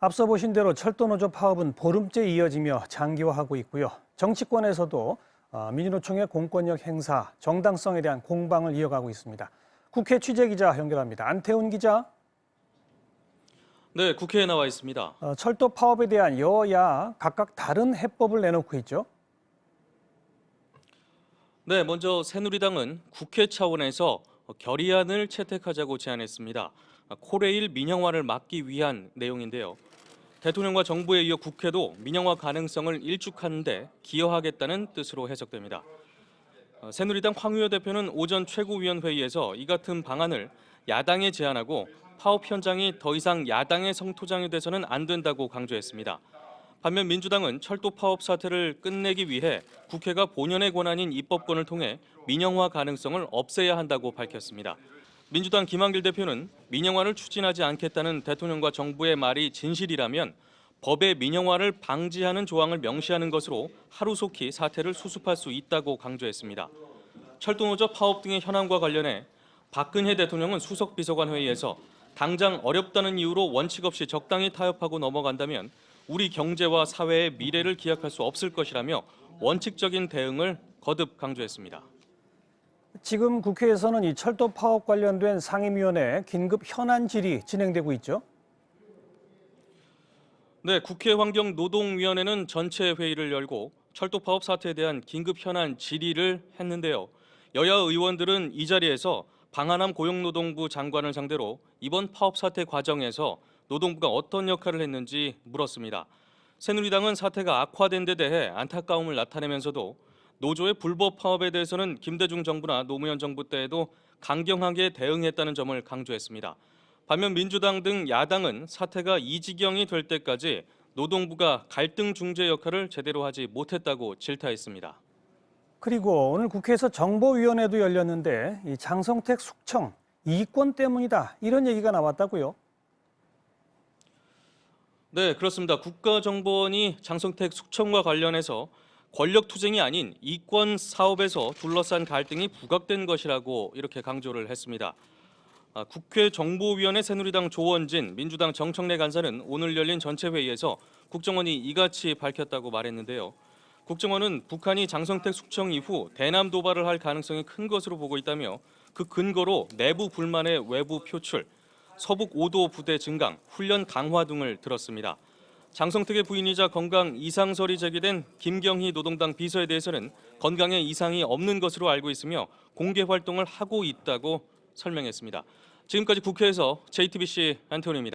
앞서 보신 대로 철도노조 파업은 보름째 이어지며 장기화하고 있고요. 정치권에서도 민주노총의 공권력 행사, 정당성에 대한 공방을 이어가고 있습니다. 국회 취재기자 연결합니다. 안태훈 기자. 네, 국회에 나와 있습니다. 철도 파업에 대한 여야 각각 다른 해법을 내놓고 있죠. 네, 먼저 새누리당은 국회 차원에서 결의안을 채택하자고 제안했습니다. 코레일 민영화를 막기 위한 내용인데요. 대통령과 정부에 이어 국회도 민영화 가능성을 일축하는데 기여하겠다는 뜻으로 해석됩니다. 새누리당 황의호 대표는 오전 최고위원회의에서 이 같은 방안을 야당에 제안하고 파업 현장이 더 이상 야당의 성토장이 돼서는 안 된다고 강조했습니다. 반면 민주당은 철도 파업 사태를 끝내기 위해 국회가 본연의 권한인 입법권을 통해 민영화 가능성을 없애야 한다고 밝혔습니다. 민주당 김한길 대표는 민영화를 추진하지 않겠다는 대통령과 정부의 말이 진실이라면 법의 민영화를 방지하는 조항을 명시하는 것으로 하루속히 사태를 수습할 수 있다고 강조했습니다. 철도노조 파업 등의 현안과 관련해 박근혜 대통령은 수석비서관 회의에서 당장 어렵다는 이유로 원칙 없이 적당히 타협하고 넘어간다면 우리 경제와 사회의 미래를 기약할 수 없을 것이라며 원칙적인 대응을 거듭 강조했습니다. 지금 국회에서는 이 철도 파업 관련된 상임위원회 긴급 현안 질의 진행되고 있죠. 네, 국회 환경노동위원회는 전체 회의를 열고 철도 파업 사태에 대한 긴급 현안 질의를 했는데요. 여야 의원들은 이 자리에서 방한함 고용노동부 장관을 상대로 이번 파업 사태 과정에서 노동부가 어떤 역할을 했는지 물었습니다. 새누리당은 사태가 악화된 데 대해 안타까움을 나타내면서도 노조의 불법 파업에 대해서는 김대중 정부나 노무현 정부 때에도 강경하게 대응했다는 점을 강조했습니다. 반면 민주당 등 야당은 사태가 이 지경이 될 때까지 노동부가 갈등 중재 역할을 제대로 하지 못했다고 질타했습니다. 그리고 오늘 국회에서 정보위원회도 열렸는데 이 장성택 숙청 이권 때문이다 이런 얘기가 나왔다고요. 네, 그렇습니다. 국가정보원이 장성택 숙청과 관련해서 권력투쟁이 아닌 이권 사업에서 둘러싼 갈등이 부각된 것이라고 이렇게 강조를 했습니다. 국회 정보위원회 새누리당 조원진, 민주당 정청래 간사는 오늘 열린 전체 회의에서 국정원이 이같이 밝혔다고 말했는데요. 국정원은 북한이 장성택 숙청 이후 대남 도발을 할 가능성이 큰 것으로 보고 있다며 그 근거로 내부 불만의 외부 표출, 서북 5도 부대 증강, 훈련 강화 등을 들었습니다. 장성택의 부인이자 건강 이상설이 제기된 김경희 노동당 비서에 대해서는 건강에 이상이 없는 것으로 알고 있으며 공개 활동을 하고 있다고 설명했습니다. 지금까지 국회에서 JTBC 안태훈입니다.